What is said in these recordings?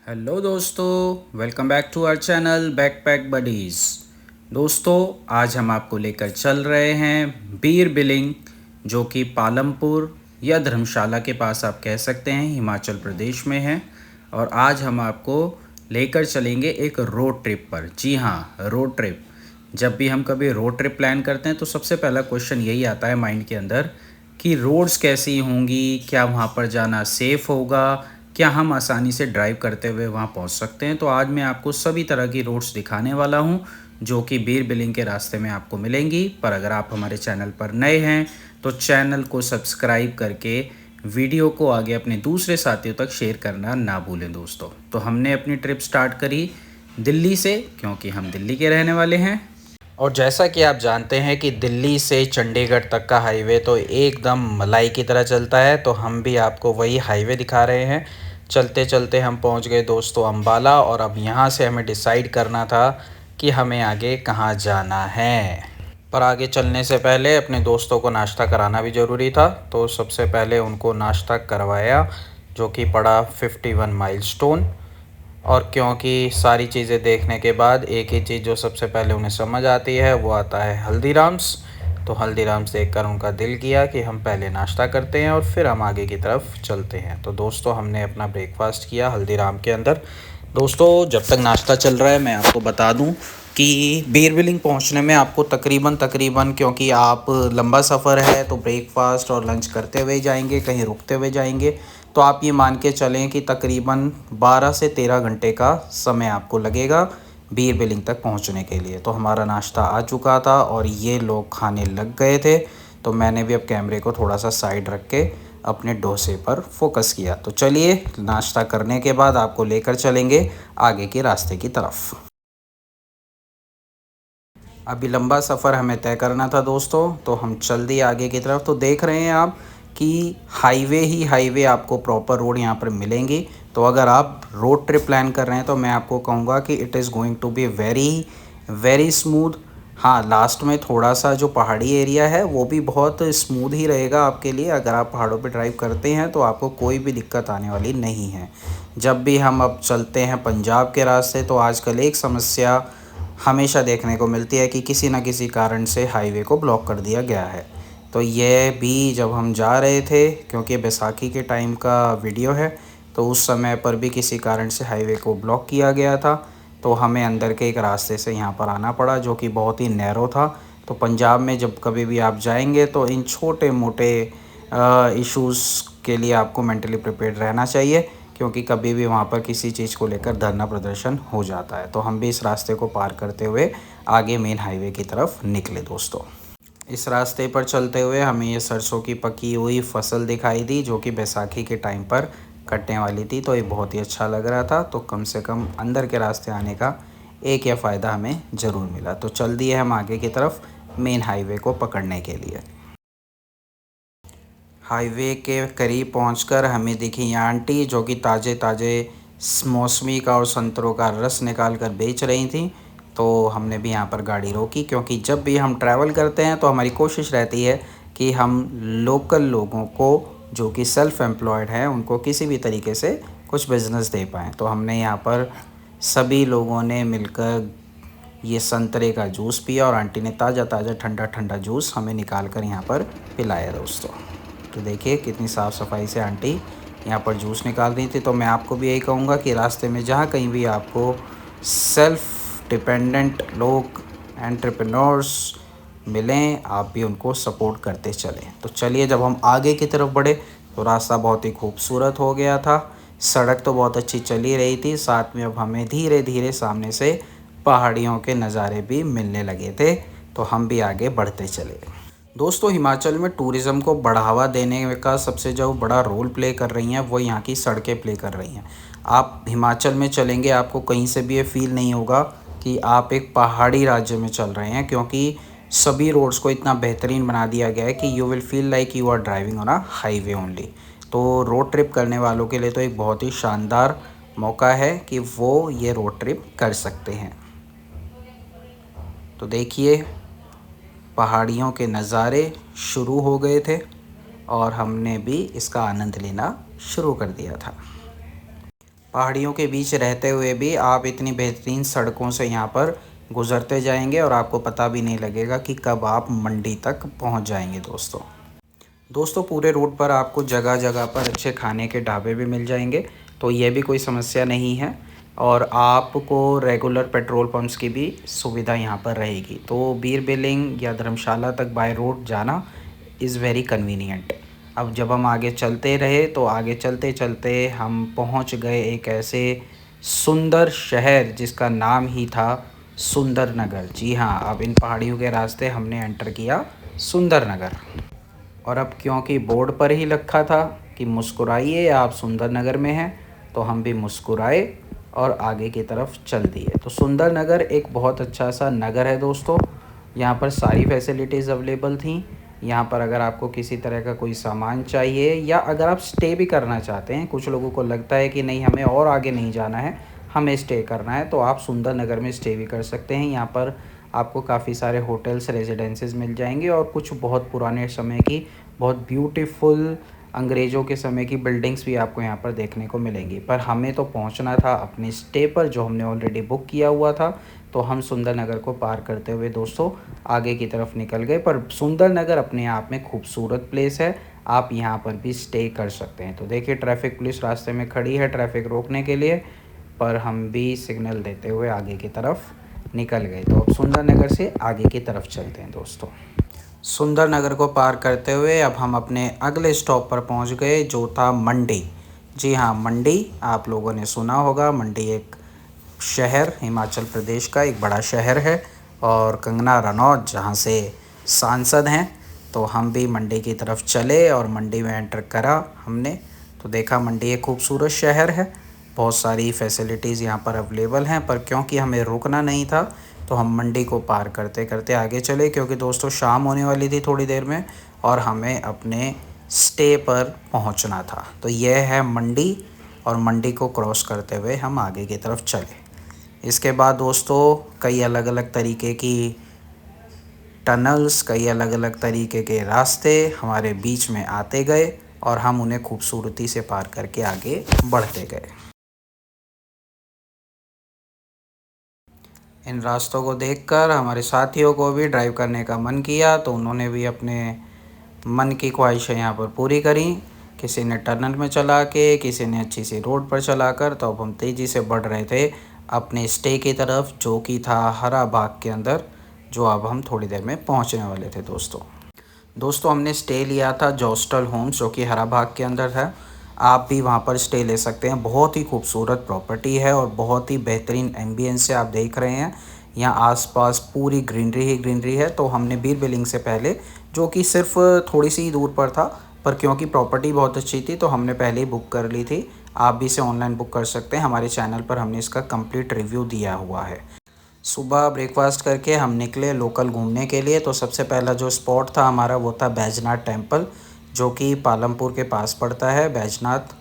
Hello दोस्तों, welcome back to our channel Backpack Buddies. दोस्तों, आज हम आपको लेकर चल रहे हैं बीर बिलिंग, जो कि पालमपुर या धर्मशाला के पास आप कह सकते हैं, हिमाचल प्रदेश में है। और आज हम आपको लेकर चलेंगे एक रोड ट्रिप पर। जी हाँ, रोड ट्रिप। जब भी हम कभी रोड ट्रिप प्लान करते हैं तो सबसे पहला क्वेश्चन यही आता है माइंड के अंदर कि रोड्स कैसी होंगी, क्या वहाँ पर जाना सेफ़ होगा, क्या हम आसानी से ड्राइव करते हुए वहाँ पहुँच सकते हैं। तो आज मैं आपको सभी तरह की रोड्स दिखाने वाला हूँ जो कि बीर बिलिंग के रास्ते में आपको मिलेंगी। पर अगर आप हमारे चैनल पर नए हैं तो चैनल को सब्सक्राइब करके वीडियो को आगे अपने दूसरे साथियों तक शेयर करना ना भूलें दोस्तों। तो हमने अपनी ट्रिप स्टार्ट करी दिल्ली से, क्योंकि हम दिल्ली के रहने वाले हैं। और जैसा कि आप जानते हैं कि दिल्ली से चंडीगढ़ तक का हाईवे तो एकदम मलाई की तरह चलता है, तो हम भी आपको वही हाईवे दिखा रहे हैं। चलते चलते हम पहुंच गए दोस्तों अम्बाला, और अब यहां से हमें डिसाइड करना था कि हमें आगे कहां जाना है। पर आगे चलने से पहले अपने दोस्तों को नाश्ता कराना भी ज़रूरी था, तो सबसे पहले उनको नाश्ता करवाया, जो कि पड़ा 51 माइलस्टोन। और क्योंकि सारी चीज़ें देखने के बाद एक ही चीज़ जो सबसे पहले उन्हें समझ आती है वो आता है हल्दीराम्स। तो हल्दीराम्स देखकर उनका दिल किया कि हम पहले नाश्ता करते हैं और फिर हम आगे की तरफ चलते हैं। तो दोस्तों, हमने अपना ब्रेकफास्ट किया हल्दीराम के अंदर। दोस्तों, जब तक नाश्ता चल रहा है मैं आपको बता दूं कि बीर बिलिंग पहुंचने में आपको तकरीबन, क्योंकि आप लंबा सफ़र है तो ब्रेकफास्ट और लंच करते हुए जाएंगे, कहीं रुकते हुए जाएंगे, तो आप ये मान के चलें कि तकरीबन 12 से 13 घंटे का समय आपको लगेगा बीर बिलिंग तक पहुंचने के लिए। तो हमारा नाश्ता आ चुका था और ये लोग खाने लग गए थे, तो मैंने भी अब कैमरे को थोड़ा सा साइड रख के अपने डोसे पर फोकस किया। तो चलिए, नाश्ता करने के बाद आपको लेकर चलेंगे आगे के रास्ते की तरफ। अभी लंबा सफ़र हमें तय करना था दोस्तों, तो हम चल दिए आगे की तरफ। तो देख रहे हैं आप कि हाईवे ही हाईवे आपको प्रॉपर रोड यहाँ पर मिलेंगी। तो अगर आप रोड ट्रिप प्लान कर रहे हैं तो मैं आपको कहूँगा कि it is going to be very very smooth. हाँ, लास्ट में थोड़ा सा जो पहाड़ी एरिया है वो भी बहुत स्मूथ ही रहेगा आपके लिए। अगर आप पहाड़ों पे ड्राइव करते हैं तो आपको कोई भी दिक्कत आने वाली नहीं है। जब भी हम अब चलते हैं पंजाब के रास्ते, तो आजकल एक समस्या हमेशा देखने को मिलती है कि किसी न किसी कारण से हाईवे को ब्लॉक कर दिया गया है। तो ये भी जब हम जा रहे थे, क्योंकि बैसाखी के टाइम का वीडियो है, तो उस समय पर भी किसी कारण से हाईवे को ब्लॉक किया गया था। तो हमें अंदर के एक रास्ते से यहाँ पर आना पड़ा, जो कि बहुत ही नैरो था। तो पंजाब में जब कभी भी आप जाएंगे तो इन छोटे मोटे इश्यूज़ के लिए आपको मेंटली प्रिपेयर्ड रहना चाहिए, क्योंकि कभी भी वहाँ पर किसी चीज़ को लेकर धरना प्रदर्शन हो जाता है। तो हम भी इस रास्ते को पार करते हुए आगे मेन हाईवे की तरफ निकले दोस्तों। इस रास्ते पर चलते हुए हमें ये सरसों की पकी हुई फसल दिखाई दी, जो कि बैसाखी के टाइम पर कटने वाली थी। तो ये बहुत ही अच्छा लग रहा था। तो कम से कम अंदर के रास्ते आने का एक या फ़ायदा हमें ज़रूर मिला। तो चल दिए हम आगे की तरफ मेन हाईवे को पकड़ने के लिए। हाईवे के करीब पहुंचकर हमें दिखी यहाँ आंटी, जो कि ताज़े ताज़े मौसमी का और संतरों का रस निकाल कर बेच रही थी। तो हमने भी यहाँ पर गाड़ी रोकी, क्योंकि जब भी हम ट्रैवल करते हैं तो हमारी कोशिश रहती है कि हम लोकल लोगों को, जो कि सेल्फ़ एम्प्लॉयड हैं, उनको किसी भी तरीके से कुछ बिज़नेस दे पाएँ। तो हमने यहाँ पर सभी लोगों ने मिलकर ये संतरे का जूस पिया, और आंटी ने ताज़ा ताज़ा ठंडा ठंडा जूस हमें निकाल कर यहाँ पर पिलाया दोस्तों। तो देखिए कितनी साफ़ सफाई से आंटी यहाँ पर जूस निकाल रही थी। तो मैं आपको भी यही कहूँगा कि रास्ते में जहाँ कहीं भी आपको सेल्फ़ डिपेंडेंट लोग, एंटरप्रेन्योर्स मिलें, आप भी उनको सपोर्ट करते चलें। तो चलिए, जब हम आगे की तरफ बढ़े तो रास्ता बहुत ही खूबसूरत हो गया था। सड़क तो बहुत अच्छी चली रही थी, साथ में अब हमें धीरे धीरे सामने से पहाड़ियों के नज़ारे भी मिलने लगे थे। तो हम भी आगे बढ़ते चले दोस्तों। हिमाचल में टूरिज़्म को बढ़ावा देने का सबसे जो बड़ा रोल प्ले कर रही हैं वो यहाँ की सड़कें प्ले कर रही हैं। आप हिमाचल में चलेंगे, आपको कहीं से भी ये फील नहीं होगा कि आप एक पहाड़ी राज्य में चल रहे हैं, क्योंकि सभी रोड्स को इतना बेहतरीन बना दिया गया है कि you will feel like you are driving on a highway only. तो रोड ट्रिप करने वालों के लिए तो एक बहुत ही शानदार मौका है कि वो ये रोड ट्रिप कर सकते हैं। तो देखिए, पहाड़ियों के नज़ारे शुरू हो गए थे और हमने भी इसका आनंद लेना शुरू कर दिया था। पहाड़ियों के बीच रहते हुए भी आप इतनी बेहतरीन सड़कों से यहाँ पर गुज़रते जाएंगे और आपको पता भी नहीं लगेगा कि कब आप मंडी तक पहुँच जाएंगे दोस्तों। दोस्तों पूरे रोड पर आपको जगह जगह पर अच्छे खाने के ढाबे भी मिल जाएंगे, तो ये भी कोई समस्या नहीं है। और आपको रेगुलर पेट्रोल पंप्स की भी सुविधा यहाँ पर रहेगी। तो बीर बिलिंग या धर्मशाला तक बाय रोड जाना इज़ वेरी कन्वीनियंट। अब जब हम आगे चलते रहे तो आगे चलते चलते हम पहुँच गए एक ऐसे सुंदर शहर जिसका नाम ही था सुंदर नगर। जी हाँ, अब इन पहाड़ियों के रास्ते हमने एंटर किया सुंदर नगर। और अब क्योंकि बोर्ड पर ही लिखा था कि मुस्कुराइए आप सुंदर नगर में हैं, तो हम भी मुस्कुराए और आगे की तरफ चल दिए। तो सुंदर नगर एक बहुत अच्छा सा नगर है दोस्तों। यहाँ पर सारी फैसिलिटीज़ अवेलेबल थी। यहाँ पर अगर आपको किसी तरह का कोई सामान चाहिए या अगर आप स्टे भी करना चाहते हैं, कुछ लोगों को लगता है कि नहीं हमें और आगे नहीं जाना है, हमें स्टे करना है, तो आप सुंदर नगर में स्टे भी कर सकते हैं। यहाँ पर आपको काफ़ी सारे होटल्स रेजिडेंसेस मिल जाएंगे और कुछ बहुत पुराने समय की बहुत ब्यूटीफुल अंग्रेज़ों के समय की बिल्डिंग्स भी आपको यहाँ पर देखने को मिलेंगी। पर हमें तो पहुँचना था अपने स्टे पर जो हमने ऑलरेडी बुक किया हुआ था। तो हम सुंदर नगर को पार करते हुए दोस्तों आगे की तरफ निकल गए। पर सुंदर नगर अपने आप में खूबसूरत प्लेस है, आप यहाँ पर भी स्टे कर सकते हैं। तो देखिए ट्रैफिक पुलिस रास्ते में खड़ी है ट्रैफिक रोकने के लिए, पर हम भी सिग्नल देते हुए आगे की तरफ निकल गए। तो अब सुंदर नगर से आगे की तरफ चलते हैं दोस्तों। सुंदर नगर को पार करते हुए अब हम अपने अगले स्टॉप पर पहुंच गए जो था मंडी। जी हाँ, मंडी आप लोगों ने सुना होगा। मंडी एक शहर हिमाचल प्रदेश का एक बड़ा शहर है और कंगना रनौत जहाँ से सांसद हैं। तो हम भी मंडी की तरफ चले और मंडी में एंटर करा हमने। तो देखा मंडी एक खूबसूरत शहर है, बहुत सारी फैसिलिटीज़ यहाँ पर अवेलेबल हैं। पर क्योंकि हमें रुकना नहीं था तो हम मंडी को पार करते करते आगे चले, क्योंकि दोस्तों शाम होने वाली थी थोड़ी देर में और हमें अपने स्टे पर पहुंचना था। तो यह है मंडी और मंडी को क्रॉस करते हुए हम आगे की तरफ चले। इसके बाद दोस्तों कई अलग अलग तरीके की टनल्स, कई अलग अलग तरीके के रास्ते हमारे बीच में आते गए और हम उन्हें खूबसूरती से पार करके आगे बढ़ते गए। इन रास्तों को देखकर हमारे साथियों को भी ड्राइव करने का मन किया, तो उन्होंने भी अपने मन की ख्वाहिशें यहाँ पर पूरी करी। किसी ने टनल में चला के, किसी ने अच्छी सी रोड पर चलाकर। तो अब हम तेज़ी से बढ़ रहे थे अपने स्टे की तरफ जो कि था हरा बाग के अंदर, जो अब हम थोड़ी देर में पहुँचने वाले थे दोस्तों हमने स्टे लिया था जॉस्टल होम्स जो कि हरा बाग के अंदर है। आप भी वहाँ पर स्टे ले सकते हैं। बहुत ही खूबसूरत प्रॉपर्टी है और बहुत ही बेहतरीन एम्बियंस से आप देख रहे हैं। यहाँ आसपास पूरी ग्रीनरी ही ग्रीनरी है। तो हमने बीर बिलिंग से पहले, जो कि सिर्फ थोड़ी सी दूर पर था, पर क्योंकि प्रॉपर्टी बहुत अच्छी थी तो हमने पहले ही बुक कर ली थी। आप भी इसे ऑनलाइन बुक कर सकते हैं, हमारे चैनल पर हमने इसका कंप्लीट रिव्यू दिया हुआ है। सुबह ब्रेकफास्ट करके हम निकले लोकल घूमने के लिए। तो सबसे पहला जो स्पॉट था हमारा वो था बैजनाथ टेम्पल, जो कि पालमपुर के पास पड़ता है। बैजनाथ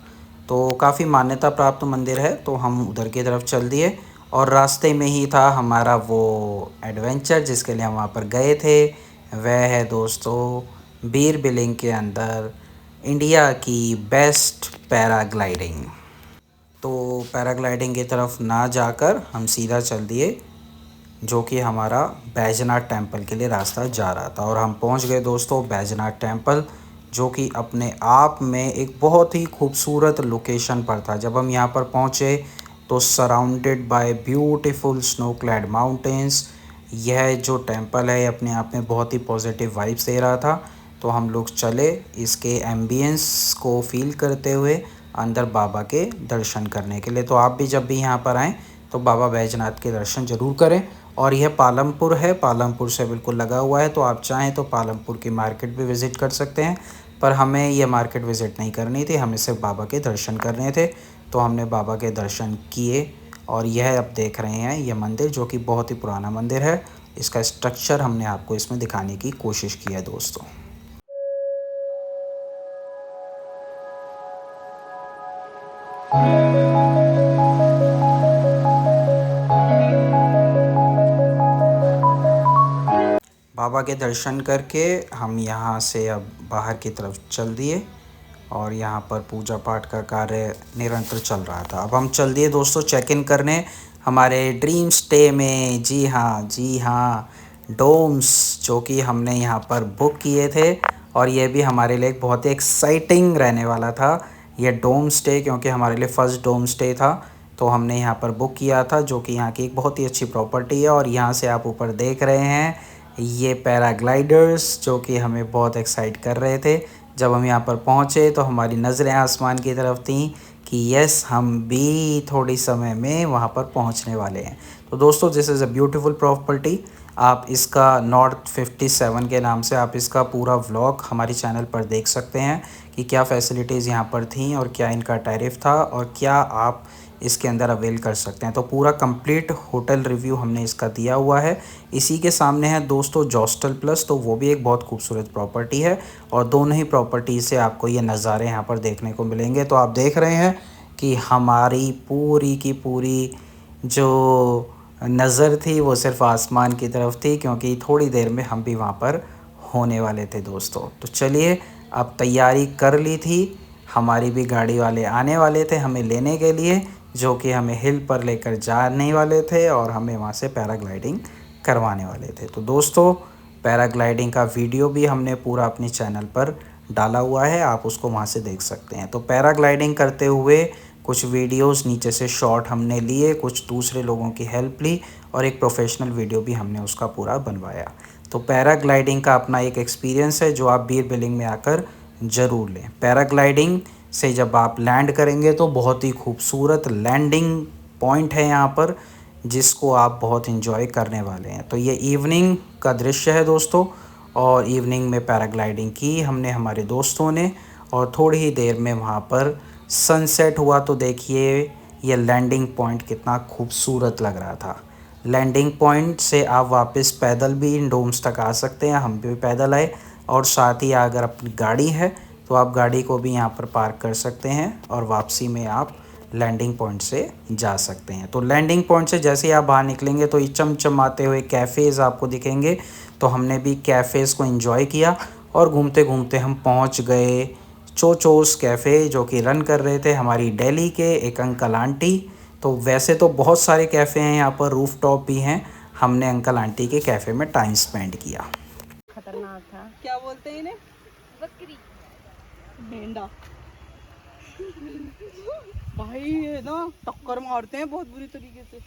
तो काफ़ी मान्यता प्राप्त मंदिर है, तो हम उधर की तरफ चल दिए। और रास्ते में ही था हमारा वो एडवेंचर जिसके लिए हम वहाँ पर गए थे। वह है दोस्तों बीर बिलिंग के अंदर इंडिया की बेस्ट पैराग्लाइडिंग। तो पैराग्लाइडिंग की तरफ ना जाकर हम सीधा चल दिए जो कि हमारा बैजनाथ टेम्पल के लिए रास्ता जा रहा था। और हम पहुंच गए दोस्तों बैजनाथ टेम्पल, जो कि अपने आप में एक बहुत ही खूबसूरत लोकेशन पर था। जब हम यहां पर पहुंचे तो surrounded by beautiful snow clad mountains, यह जो टेम्पल है अपने आप में बहुत ही पॉजिटिव वाइब्स दे रहा था। तो हम लोग चले इसके एम्बियंस को फील करते हुए अंदर बाबा के दर्शन करने के लिए। तो आप भी जब भी यहाँ पर आएँ तो बाबा बैजनाथ के दर्शन ज़रूर करें। और यह पालमपुर है, पालमपुर से बिल्कुल लगा हुआ है। तो आप चाहें तो पालमपुर की मार्केट भी विज़िट कर सकते हैं, पर हमें ये मार्केट विज़िट नहीं करनी थी, हमें सिर्फ बाबा के दर्शन करने थे। तो हमने बाबा के दर्शन किए। और यह आप देख रहे हैं ये मंदिर जो कि बहुत ही पुराना मंदिर है। इसका स्ट्रक्चर हमने आपको इसमें दिखाने की कोशिश की है दोस्तों। बाबा के दर्शन करके हम यहाँ से अब बाहर की तरफ चल दिए और यहाँ पर पूजा पाठ का कार्य निरंतर चल रहा था। अब हम चल दिए दोस्तों चेक इन करने हमारे ड्रीम स्टे में। जी हाँ, डोम्स जो कि हमने यहाँ पर बुक किए थे और ये भी हमारे लिए एक बहुत ही एक्साइटिंग रहने वाला था ये डोम स्टे, क्योंकि हमारे लिए फ़र्स्ट डोम स्टे था। तो हमने यहाँ पर बुक किया था, जो कि यहाँ की एक बहुत ही अच्छी प्रॉपर्टी है। और यहाँ से आप ऊपर देख रहे हैं ये पैराग्लाइडर्स जो कि हमें बहुत एक्साइट कर रहे थे। जब हम यहाँ पर पहुँचे तो हमारी नज़रें आसमान की तरफ थीं कि यस, हम भी थोड़ी समय में वहाँ पर पहुँचने वाले हैं। तो दोस्तों, this is a beautiful property. आप इसका नॉर्थ 57 के नाम से आप इसका पूरा व्लॉग हमारी चैनल पर देख सकते हैं कि क्या फैसिलिटीज़ यहाँ पर थी और क्या इनका टैरिफ था और क्या आप इसके अंदर अवेल कर सकते हैं। तो पूरा कंप्लीट होटल रिव्यू हमने इसका दिया हुआ है। इसी के सामने है दोस्तों जॉस्टल प्लस, तो वो भी एक बहुत खूबसूरत प्रॉपर्टी है और दोनों ही प्रॉपर्टी से आपको ये नज़ारे यहाँ पर देखने को मिलेंगे। तो आप देख रहे हैं कि हमारी पूरी की पूरी जो नज़र थी वो सिर्फ आसमान की तरफ थी, क्योंकि थोड़ी देर में हम भी वहाँ पर होने वाले थे दोस्तों। तो चलिए, अब तैयारी कर ली थी, हमारी भी गाड़ी वाले आने वाले थे हमें लेने के लिए, जो कि हमें हिल पर लेकर जाने वाले थे और हमें वहाँ से पैराग्लाइडिंग करवाने वाले थे। तो दोस्तों, पैराग्लाइडिंग का वीडियो भी हमने पूरा अपने चैनल पर डाला हुआ है, आप उसको वहाँ से देख सकते हैं। तो पैराग्लाइडिंग करते हुए कुछ वीडियोस नीचे से शॉट हमने लिए, कुछ दूसरे लोगों की हेल्प ली और एक प्रोफेशनल वीडियो भी हमने उसका पूरा बनवाया। तो पैराग्लाइडिंग का अपना एक एक्सपीरियंस है जो आप बीर बिलिंग में आकर ज़रूर लें। पैराग्लाइडिंग से जब आप लैंड करेंगे तो बहुत ही खूबसूरत लैंडिंग पॉइंट है यहाँ पर, जिसको आप बहुत इंजॉय करने वाले हैं। तो ये इवनिंग का दृश्य है दोस्तों, और इवनिंग में पैराग्लाइडिंग की हमने हमारे दोस्तों ने, और थोड़ी ही देर में वहाँ पर सनसेट हुआ। तो देखिए ये लैंडिंग पॉइंट कितना खूबसूरत लग रहा था। लैंडिंग पॉइंट से आप वापस पैदल भी इन डोम्स तक आ सकते हैं, हम भी पैदल आए। और साथ ही अगर अपनी गाड़ी है तो आप गाड़ी को भी यहाँ पर पार्क कर सकते हैं और वापसी में आप लैंडिंग पॉइंट से जा सकते हैं। तो लैंडिंग पॉइंट से जैसे ही आप बाहर निकलेंगे तो ये चमचमाते हुए कैफ़ेज़ आपको दिखेंगे। तो हमने भी कैफ़ेज़ को एंजॉय किया और घूमते घूमते हम पहुँच गए चोचोस कैफ़े, जो कि रन कर रहे थे हमारी दिल्ली के एक अंकल आंटी। तो वैसे तो बहुत सारे कैफ़े हैं यहाँ पर, रूफ टॉप भी हैं, हमने अंकल आंटी के कैफ़े में टाइम स्पेंड किया। खतरनाक था। क्या बोलते हैं इन्हें? बकरी, भेंडा। भाई ये ना टक्कर मारते हैं बहुत बुरी तरीके से।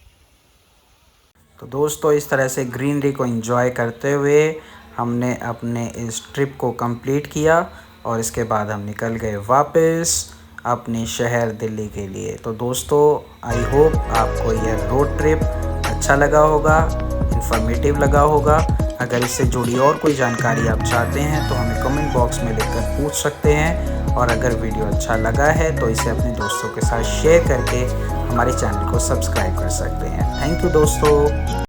तो दोस्तों, इस तरह से ग्रीनरी को एंजॉय करते हुए हमने अपने इस ट्रिप को कंप्लीट किया और इसके बाद हम निकल गए वापस अपने शहर दिल्ली के लिए। तो दोस्तों, आई होप आपको यह रोड ट्रिप अच्छा लगा होगा, इन्फॉर्मेटिव लगा होगा। अगर इससे जुड़ी और कोई जानकारी आप चाहते हैं तो हमें कमेंट बॉक्स में लिखकर पूछ सकते हैं, और अगर वीडियो अच्छा लगा है तो इसे अपने दोस्तों के साथ शेयर करके हमारे चैनल को सब्सक्राइब कर सकते हैं। थैंक यू दोस्तों।